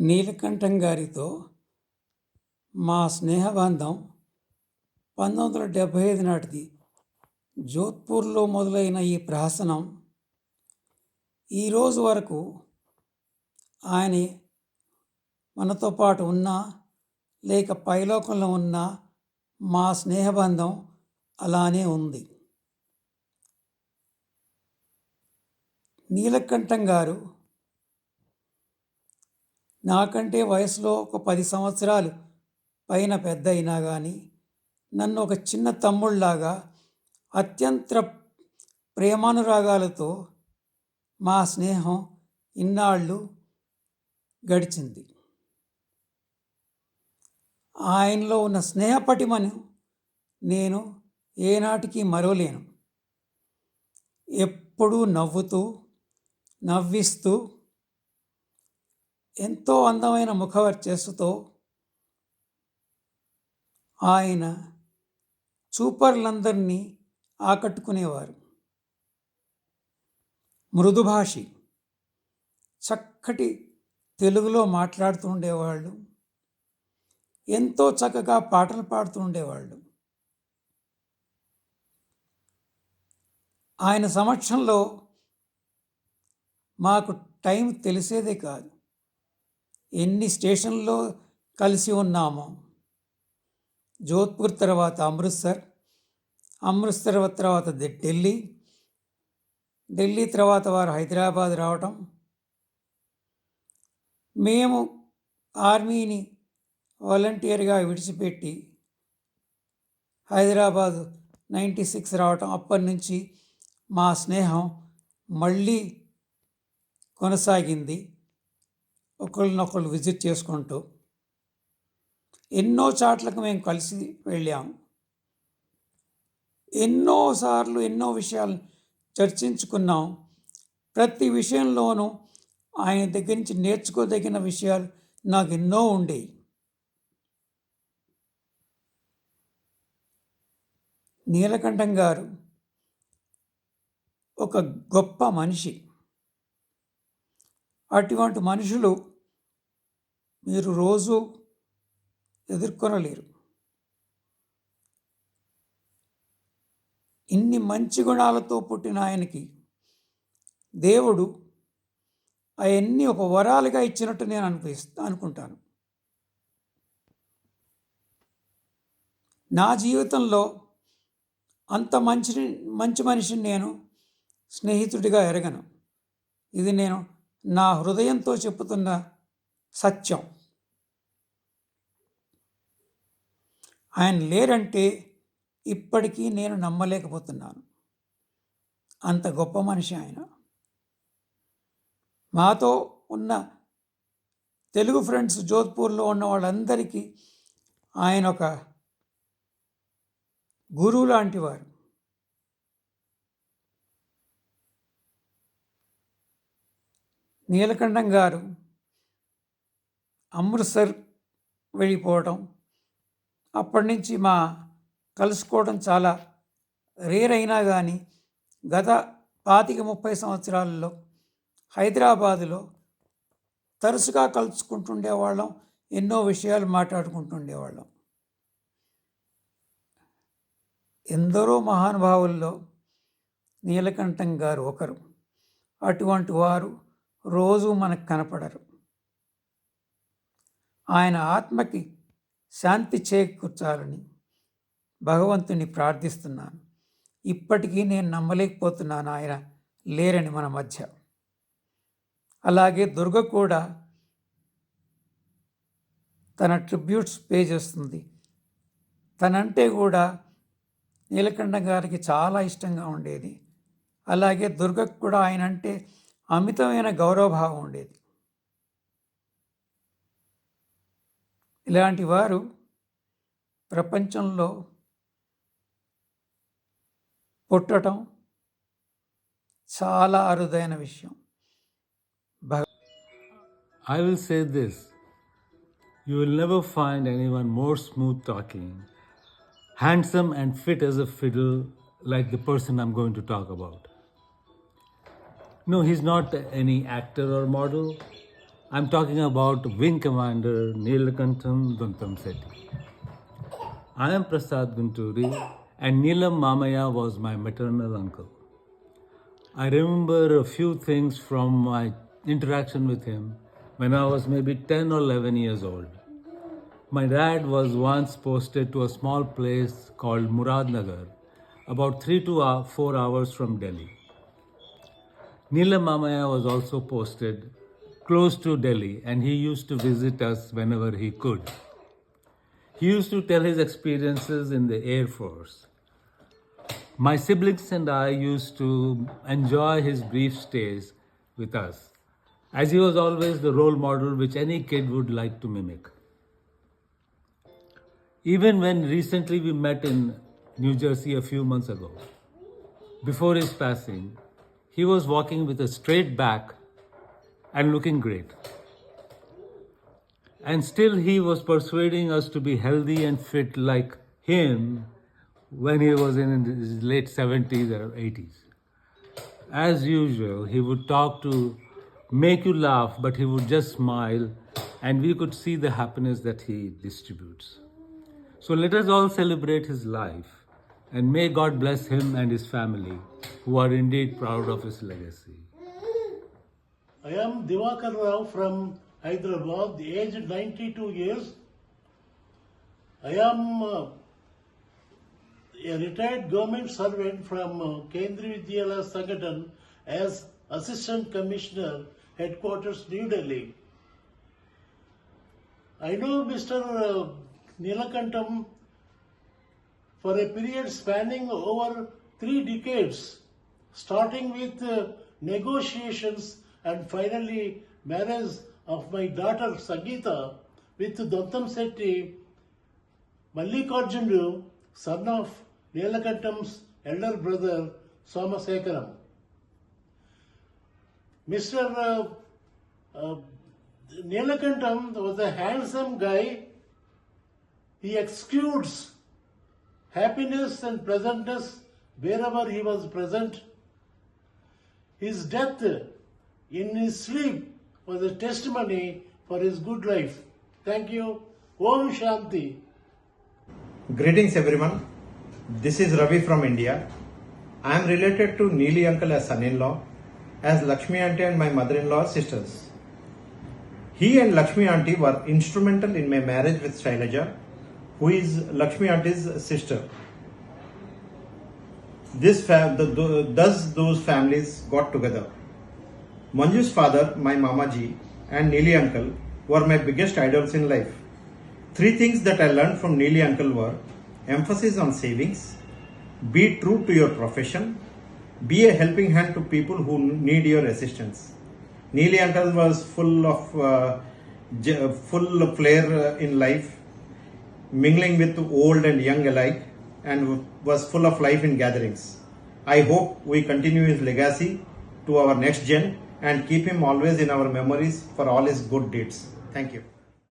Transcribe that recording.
నీలకంఠం గారితో మా స్నేహబంధం 1975 నాటిది. జోధ్పూర్లో మొదలైన ఈ ప్రహసనం ఈరోజు వరకు ఆయన మనతో పాటు ఉన్నా లేక పైలోకంలో ఉన్నా మా స్నేహబంధం అలానే ఉంది. నీలకంఠం గారు నాకంటే వయసులో ఒక 10 సంవత్సరాలు పైన పెద్ద అయినా కానీ నన్ను ఒక చిన్న తమ్ముళ్లాగా అత్యంత ప్రేమానురాగాలతో మా స్నేహం ఇన్నాళ్ళు గడిచింది. ఆయనలో ఉన్న స్నేహపటిమను నేను ఏనాటికి మరవలేను. ఎప్పుడూ నవ్విస్తూ ఎంతో అందమైన ముఖవర్చస్సుతో ఆయన చూపర్లందరినీ ఆకట్టుకునేవారు. మృదుభాషి, చక్కటి తెలుగులో మాట్లాడుతూ ఉండేవాళ్ళు. ఎంతో చక్కగా పాటలు పాడుతూ ఉండేవాళ్ళు. ఆయన సమక్షంలో మాకు టైం తెలిసేదే కాదు. ఎన్ని స్టేషన్లో కలిసి ఉన్నామో. జోధ్పూర్ తర్వాత అమృత్సర్ తర్వాత ఢిల్లీ తర్వాత వారు హైదరాబాద్ రావటం. మేము ఆర్మీని వాలంటీర్గా విడిచిపెట్టి హైదరాబాద్ 96 రావటం. అప్పటి నుంచి మా స్నేహం మళ్ళీ కొనసాగింది. ఒకళ్ళనొకళ్ళు విజిట్ చేసుకుంటూ ఎన్నో చాట్లకు మేము కలిసి వెళ్ళాము. ఎన్నోసార్లు ఎన్నో విషయాలు చర్చించుకున్నాం. ప్రతి విషయంలోనూ ఆయన దగ్గర నుంచి నేర్చుకోదగిన విషయాలు నాకు ఎన్నో ఉండేవి. నీలకంఠం గారు ఒక గొప్ప మనిషి. అటువంటి మనుషులు మీరు రోజు ఎదుర్కొనలేరు. ఇన్ని మంచి గుణాలతో పుట్టిన ఆయనకి దేవుడు అవన్నీ ఒక వరాలుగా ఇచ్చినట్టు నేను అనుకుంటాను. నా జీవితంలో అంత మంచి మనిషిని నేను స్నేహితుడిగా ఎరగను. ఇది నేను నా హృదయంతో చెప్పుతున్న సత్యం. ఆయన లేరంటే ఇప్పటికీ నేను నమ్మలేకపోతున్నాను. అంత గొప్ప మనిషి ఆయన. మాతో ఉన్న తెలుగు ఫ్రెండ్స్ జోధ్పూర్లో ఉన్న వాళ్ళందరికీ ఆయన ఒక గురువు లాంటివారు. నీలకంఠం గారు అమృత్సర్ వెళ్ళిపోవటం, అప్పటి నుంచి కలుసుకోవడం చాలా రేర్ అయినా కానీ గత 25-30 సంవత్సరాలలో హైదరాబాదులో తరచుగా కలుసుకుంటుండేవాళ్ళం. ఎన్నో విషయాలు మాట్లాడుకుంటుండేవాళ్ళం. ఎందరో మహానుభావుల్లో నీలకంఠం గారు ఒకరు. అటువంటి వారు రోజు మనకు కనపడరు. ఆయన ఆత్మకి శాంతి చేకూర్చాలని భగవంతుని ప్రార్థిస్తున్నాను. ఇప్పటికీ నేను నమ్మలేకపోతున్నాను ఆయన లేరని మన మధ్య. అలాగే దుర్గ కూడా తన ట్రిబ్యూట్స్ పే చేస్తుంది. తనంటే కూడా నీలకంఠం గారికి చాలా ఇష్టంగా ఉండేది. అలాగే దుర్గకు కూడా ఆయన అంటే అమితమైన గౌరవభావం ఉండేది. ఇలాంటి వారు ప్రపంచంలో పుట్టడం చాలా అరుదైన విషయం. I will say this, you will never find anyone more smooth talking, handsome and fit as a fiddle like the person I'm going to talk about. No, he's not any actor or model. I'm talking about Wing Commander Neelakantham Duntamsetti. I am Prasad Gunturi, and Neelam Mamaya was my maternal uncle. I remember a few things from my interaction with him when I was maybe 10 or 11 years old. My dad was once posted to a small place called Muradnagar, about 3 to 4 hours from Delhi. Neelam Mamaya was also posted close to Delhi, and he used to visit us whenever he could. He used to tell his experiences in the Air Force. My siblings and I used to enjoy his brief stays with us, as he was always the role model which any kid would like to mimic. Even when recently we met in New Jersey a few months ago, before his passing, he was walking with a straight back and looking great. And still he was persuading us to be healthy and fit like him when he was in his late 70s or 80s. As usual, he would talk to make you laugh, but he would just smile, and we could see the happiness that he distributes. So let us all celebrate his life, and may God bless him and his family, who are indeed proud of his legacy. I am Diwakar Rao from Hyderabad, aged 92 years. I am a retired government servant from Kendriya Vidyalaya Sangathan as Assistant Commissioner, Headquarters, New Delhi. I know Mr. Neelakantham for a period spanning over 3 decades, starting with negotiations and finally marriage of my daughter Sangeeta with Duntamsetti Mallikarjunu, son of Neelakantham's elder brother Somasekaram. Mr. Neelakantham was a handsome guy. He exudes happiness and pleasantness wherever he was present. His death in his sleep was a testimony for his good life. Thank you. Om Shanti. Greetings everyone. This is Ravi from India. I am related to Neeli uncle as son-in-law, as Lakshmi auntie and my mother-in-law are sisters. He and Lakshmi auntie were instrumental in my marriage with Shailaja, who is Lakshmi auntie's sister. Thus those families got together. Manju's father, my Mamaji, and Neeli uncle were my biggest idols in life. 3 things that I learned from Neeli uncle were: emphasis on savings, be true to your profession, be a helping hand to people who need your assistance. Neeli uncle was full of flair in life, mingling with old and young alike, and was full of life in gatherings. I hope we continue his legacy to our next gen and keep him always in our memories for all his good deeds. Thank you.